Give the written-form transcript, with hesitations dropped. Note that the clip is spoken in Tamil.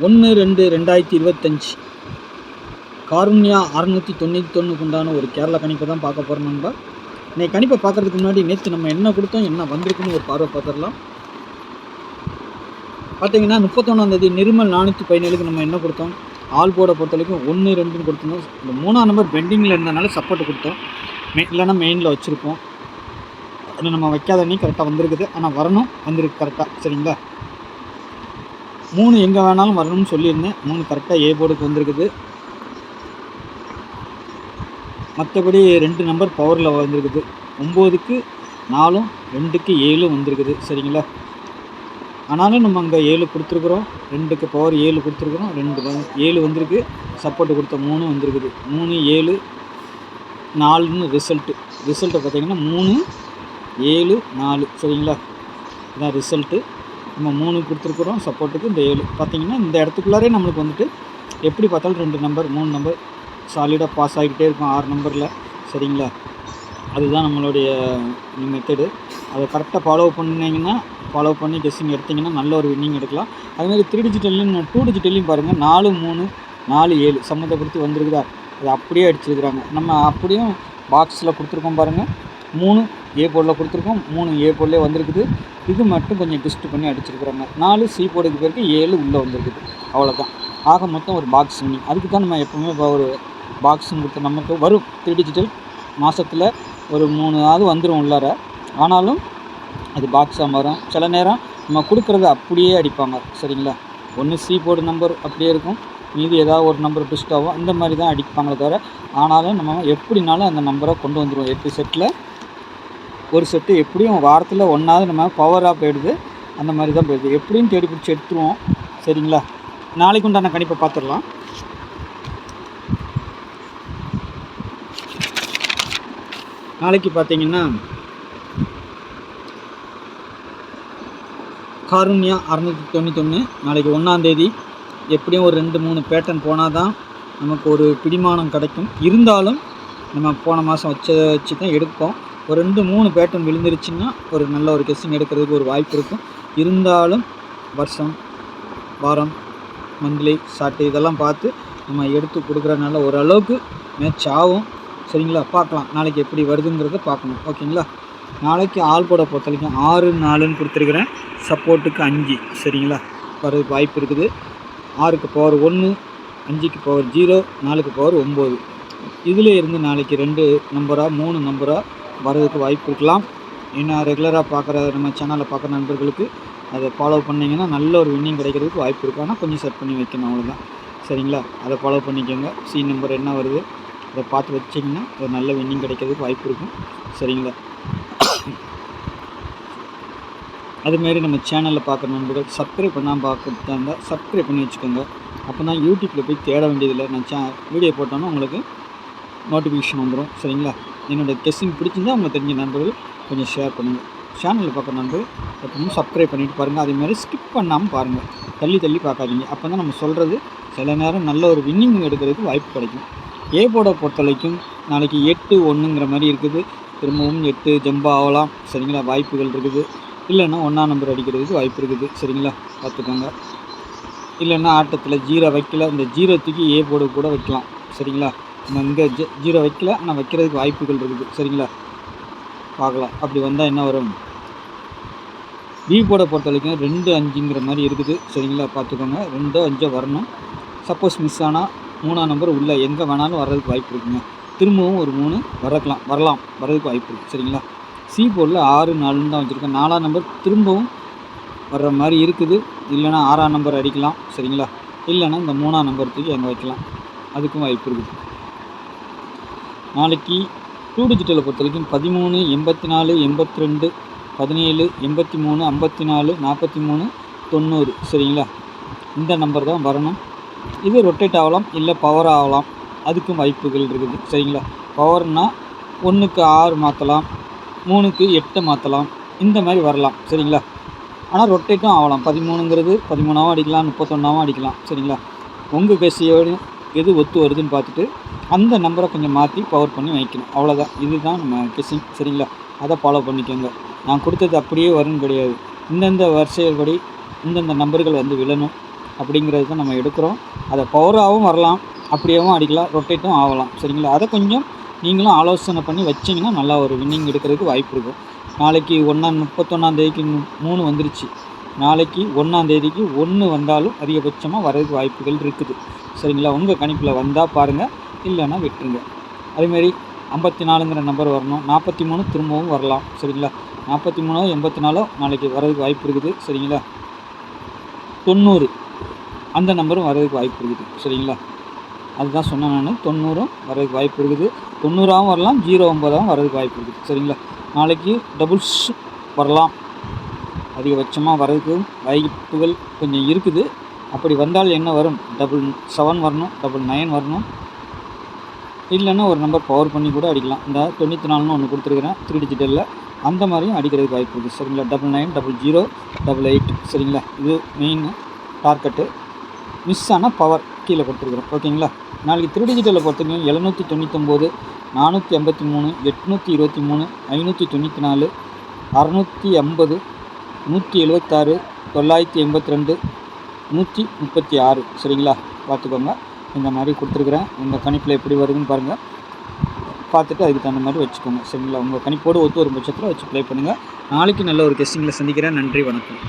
1/2/2025 காருண்யா 691 உண்டான ஒரு கேரளா கணிப்பை தான் பார்க்க போகிறோம் நண்பா. இன்னைக்கு கணிப்பை பார்க்குறதுக்கு முன்னாடி நேற்று நம்ம என்ன கொடுத்தோம், என்ன வந்திருக்குன்னு ஒரு பார்வை பார்த்துடலாம். பார்த்தீங்கன்னா 31ஆம் நிர்மல் 417க்கு நம்ம என்ன கொடுத்தோம், ஆல் போர்டை பொறுத்த வரைக்கும் 1, 2ன்னு கொடுத்துருந்தோம். இந்த 3ஆம் நம்பர் பெண்டிங்கில் இருந்தனால சப்போர்ட் கொடுத்தோம். இல்லைன்னா மெயினில் வச்சுருப்போம். அது நம்ம வைக்காத அன்னி கரெக்டாக வந்திருக்குது. ஆனால் வரணும், வந்திருக்கு கரெக்டாக. சரிங்களா, 3 எங்கே வேணாலும் வரணும்னு சொல்லியிருந்தேன். 3 கரெக்டாக ஏ போர்டுக்கு வந்திருக்குது. மற்றபடி 2 நம்பர் பவரில் வந்திருக்குது. 9க்கு 4, 2க்கு 7 வந்திருக்குது. சரிங்களா, ஆனாலும் நம்ம அங்கே 7 கொடுத்துருக்குறோம். 2க்கு பவர் 7 கொடுத்துருக்குறோம். 7 வந்திருக்கு. சப்போர்ட்டு கொடுத்த 3 வந்திருக்குது. 3, 7, 4ன்னு ரிசல்ட்டை பார்த்தீங்கன்னா 3, 7, 4. சரிங்களா, இதான் ரிசல்ட்டு. நம்ம 3 கொடுத்துருக்குறோம் சப்போர்ட்டுக்கு. இந்த 7 பார்த்தீங்கன்னா இந்த இடத்துக்குள்ளாரே நம்மளுக்கு வந்துட்டு எப்படி பார்த்தாலும் 2 நம்பர் 3 நம்பர் சாலிடாக பாஸ் ஆகிக்கிட்டே இருக்கும் 6 நம்பரில். சரிங்களா, அதுதான் நம்மளுடைய மெத்தடு. அதை கரெக்டாக ஃபாலோ பண்ணி கெஸ்ஸிங் எடுத்திங்கன்னா நல்ல ஒரு வின்னிங் எடுக்கலாம். அதுமாதிரி 3 டிஜிட்டல்லையும் 2 டிஜிட்டல்லையும் பாருங்கள் 4, 3, 4, 7 சம்மந்தப்படுத்தி வந்திருக்குதா, அது அப்படியே அடிச்சிருக்கிறாங்க. நம்ம அப்படியும் பாக்ஸில் கொடுத்துருக்கோம் பாருங்கள். 3 ஏ போர்டில் கொடுத்துருக்கோம். 3 ஏ போர்டிலே வந்திருக்குது. இது மட்டும் கொஞ்சம் ட்விஸ்ட் பண்ணி அடிச்சிருக்கிறாங்க. 4 சி போர்டுக்கு பிறகு 7 உள்ளே வந்திருக்குது. அவ்வளோதான். ஆக மொத்தம் ஒரு பாக்ஸ் வின்னிங். அதுக்கு தான் நம்ம எப்போவுமே இப்போ ஒரு பாக்ஸுன்னு கொடுத்த நமக்கு வரும் 3 டிஜிட்டல் மாதத்தில் ஒரு 3 வந்துடும் உள்ளார. ஆனாலும் அது பாக்ஸாக மாறும். சில நேரம் நம்ம கொடுக்குறத அப்படியே அடிப்பாங்க. சரிங்களா, ஒன்று சி போர்டு நம்பர் அப்படியே இருக்கும், மீதி ஏதாவது ஒரு நம்பர் ட்விஸ்ட் ஆகும். இந்த மாதிரி தான் அடிப்பாங்களே தவிர, ஆனாலும் நம்ம எப்படினாலும் அந்த நம்பரை கொண்டு வந்துடுவோம். 8 செட்டில் ஒரு செட்டு எப்படியும் வாரத்தில் 1ஆவது நம்ம பவராக போயிடுது. அந்த மாதிரி தான் போயிடுது. எப்படியும் தேடி பிடிச்சி எடுத்துருவோம். சரிங்களா, நாளைக்கு உண்டான கணிப்பை பார்த்துடலாம். நாளைக்கு பார்த்தீங்கன்னா காருண்யா 691 நாளைக்கு 1ஆம் தேதி. எப்படியும் ஒரு 2-3 பேட்டர்ன் போனால் தான் நமக்கு ஒரு பிடிமானம் கிடைக்கும். இருந்தாலும் நம்ம போன மாதம் வச்சு தான் எடுப்போம். ஒரு 2-3 பேட்டர்ன் விழுந்துருச்சுன்னா ஒரு நல்ல ஒரு கெஸ்ஸிங் எடுக்கிறதுக்கு ஒரு வாய்ப்பு இருக்கும். இருந்தாலும் வருஷம், வாரம், மந்த்லி, ஷார்ட்டு இதெல்லாம் பார்த்து நம்ம எடுத்து கொடுக்குறதுனால ஓரளவுக்கு மேட்ச் ஆகும். சரிங்களா, பார்க்கலாம் நாளைக்கு எப்படி வருதுங்கிறத பார்க்கணும். ஓகேங்களா, நாளைக்கு ஆல் போர்டை பொறுத்த வரைக்கும் 6, 4ன்னு கொடுத்துருக்குறேன். சப்போர்ட்டுக்கு 5. சரிங்களா, வரதுக்கு வாய்ப்பு இருக்குது. 6க்கு பவர் 1, 5க்கு பவர் 0, 4க்கு பவர் 9. இதில் இருந்து நாளைக்கு 2 நம்பராக 3 நம்பராக வரதுக்கு வாய்ப்பு இருக்கலாம். ஏன்னா ரெகுலராக பார்க்குற நம்ம சேனலில் பார்க்குற நண்பர்களுக்கு அதை ஃபாலோ பண்ணிங்கன்னா நல்ல ஒரு வின்னிங் கிடைக்கிறதுக்கு வாய்ப்பு இருக்குது. ஆனால் கொஞ்சம் செட் பண்ணி வைக்கணும், அவ்வளோதான். சரிங்களா, அதை ஃபாலோ பண்ணிக்கோங்க. சி நம்பர் என்ன வருது அதை பார்த்து வச்சிங்கன்னா ஒரு நல்ல வின்னிங் கிடைக்கிறதுக்கு வாய்ப்பு இருக்கும். சரிங்களா, அதுமாரி நம்ம சேனலில் பார்க்குற நண்பர்கள் சப்ஸ்கிரைப் பண்ணாமல் பார்க்குறதா இருந்தால் சப்ஸ்கிரைப் பண்ணி வச்சுக்கோங்க. அப்போ தான் யூடியூப்பில் போய் தேட வேண்டியதில்லை. நான் வீடியோ போட்டோன்னா உங்களுக்கு நோட்டிஃபிகேஷன் வந்துடும். சரிங்களா, என்னோடய கெஸ்ஸிங் பிடிச்சிருந்தால் அவங்க தெரிஞ்ச நண்பர்கள் கொஞ்சம் ஷேர் பண்ணுங்கள். சேனலில் பார்க்குற நண்பர்கள் எப்பவும் சப்ஸ்கிரைப் பண்ணிவிட்டு பாருங்கள். அதேமாதிரி ஸ்கிப் பண்ணாமல் பாருங்கள், தள்ளி பார்க்காதீங்க. அப்போ தான் நம்ம சொல்கிறது சில நேரம் நல்ல ஒரு வின்னிங் எடுக்கிறதுக்கு வாய்ப்பு கிடைக்கும். ஏ போர்டை பொறுத்த வரைக்கும் நாளைக்கு 8, 1ங்கிற மாதிரி இருக்குது. திரும்பவும் 8 ஜம்பா ஆகலாம். சரிங்களா, வாய்ப்புகள் இருக்குது. இல்லைன்னா 1ஆம் நம்பர் அடிக்கிறதுக்கு வாய்ப்பு இருக்குது. சரிங்களா, பார்த்துக்கோங்க. இல்லைன்னா ஆட்டத்தில் 0 வைக்கல, இந்த 0 தூக்கி ஏ போர்டு கூட வைக்கலாம். சரிங்களா, நம்ம இங்கே 0 வைக்கல, ஆனால் வைக்கிறதுக்கு வாய்ப்புகள் இருக்குது. சரிங்களா, பார்க்கலாம். அப்படி வந்தால் என்ன வரும். பி போர்டை பொறுத்த வரைக்கும் 2, 5ங்கிற மாதிரி இருக்குது. சரிங்களா, பார்த்துக்கோங்க. 2, 5 வரணும். சப்போஸ் மிஸ் ஆனால் 3ஆம் நம்பர் உள்ளே எங்கே வேணாலும் வர்றதுக்கு வாய்ப்பு இருக்குங்க. திரும்பவும் ஒரு 3 வரலாம், வர்றதுக்கு வாய்ப்பு இருக்குது. சரிங்களா, சி போர்டில் 6, 4ன்னு தான் வச்சுருக்கேன். 4ஆம் நம்பர் திரும்பவும் வர்ற மாதிரி இருக்குது. இல்லைனா 6ஆம் நம்பர் அடிக்கலாம். சரிங்களா, இல்லைனா இந்த 3ஆம் நம்பர் தூக்கி அங்கே வைக்கலாம், அதுக்கும் வாய்ப்பு இருக்குது. நாளைக்கு 2 டிஜிட்டலை பொறுத்த வரைக்கும் 13, 84, 82, 17, 83, 54, 43, 90. சரிங்களா, இந்த நம்பர் தான் வரணும். இது ரொட்டேட் ஆகலாம், இல்லை பவர் ஆகலாம், அதுக்கும் வாய்ப்புகள் இருக்குது. சரிங்களா, பவர்னால் 1க்கு 6 மாற்றலாம், 3க்கு 8 மாற்றலாம், இந்த மாதிரி வரலாம். சரிங்களா, ஆனால் ரொட்டேட்டும் ஆகலாம். 13ங்கிறது 13ஆவும் அடிக்கலாம், 31ஆவும் அடிக்கலாம். சரிங்களா, உங்கள் கெஸ்ஸியோடு எது ஒத்து வருதுன்னு பார்த்துட்டு அந்த நம்பரை கொஞ்சம் மாற்றி பவர் பண்ணி வைக்கணும். அவ்வளோதான். இதுதான் நம்ம கெஸ்ஸிங். சரிங்களா, அதை ஃபாலோ பண்ணிக்கோங்க. நான் கொடுத்தது அப்படியே வரும்னு கிடையாது. இந்தந்த வரிசைகள் படி இந்தந்த நம்பர்கள் வந்து விழணும். அப்படிங்கிறது தான் நம்ம எடுக்கிறோம். அதை பவராகவும் வரலாம், அப்படியேவும் அடிக்கலாம், ரொட்டேட்டும் ஆகலாம். சரிங்களா? அதை கொஞ்சம் நீங்களும் ஆலோசனை பண்ணி வச்சிங்கன்னா நல்லா ஒரு வின்னிங் எடுக்கிறதுக்கு வாய்ப்பு இருக்கும். நாளைக்கு 31ஆந்தேதிக்கு 3 வந்துருச்சு. நாளைக்கு 1ஆந்தேதிக்கு 1 வந்தாலும் அதிகபட்சமாக வரதுக்கு வாய்ப்புகள் இருக்குது. சரிங்களா? உங்கள் கணிப்பில் வந்தால் பாருங்கள், இல்லைன்னா விட்டுருங்க. அதேமாரி 54ங்கிற நம்பர் வரணும். 43 திரும்பவும் வரலாம். சரிங்களா? 43 84 நாளைக்கு வரதுக்கு வாய்ப்பு இருக்குது. சரிங்களா? 90 அந்த நம்பரும் வரதுக்கு வாய்ப்பு இருக்குது. சரிங்களா? அதுதான் சொன்னேன் நான். 90ம் வரதுக்கு வாய்ப்பு இருக்குது. 90ஆகவும் வரலாம், 09ஆகவும் வரதுக்கு வாய்ப்பு இருக்குது. சரிங்களா? நாளைக்கு டபுள்ஸ் வரலாம். அதிகபட்சமாக வரதுக்கு வாய்ப்புகள் கொஞ்சம் இருக்குது. அப்படி வந்தால் என்ன வரும்? 7 வரணும், 9 வரணும், இல்லைன்னா ஒரு நம்பர் பவர் பண்ணி கூட அடிக்கலாம். இந்த 94ன்னு ஒன்று கொடுத்துருக்குறேன் 3 டிஜிட்டலில், அந்த மாதிரியும் அடிக்கிறதுக்கு வாய்ப்பு இருக்குது. சரிங்களா? 99 00 88. சரிங்களா? இது மெயின் டார்கெட்டு. மிஸ் ஆனால் பவர் கீழே கொடுத்துருக்குறேன். ஓகேங்களா? நாளைக்கு 3 டிஜிட்டலில் பொறுத்தவரைக்கும் 799 483 823 594 680 176 982 136. சரிங்களா? பார்த்துக்கோங்க. இந்த மாதிரி கொடுத்துருக்குறேன். உங்கள் கணிப்பில் எப்படி வருதுன்னு பாருங்கள். பார்த்துட்டு அதுக்கு தகுந்த மாதிரி வச்சுக்கோங்க. சரிங்களா? உங்கள் கணிப்போடு ஒத்து வரும் பட்சத்தில் வச்சு ப்ளே பண்ணுங்கள். நாளைக்கு நல்ல ஒரு கெஸ்டிங்கில் சந்திக்கிறேன். நன்றி, வணக்கம்.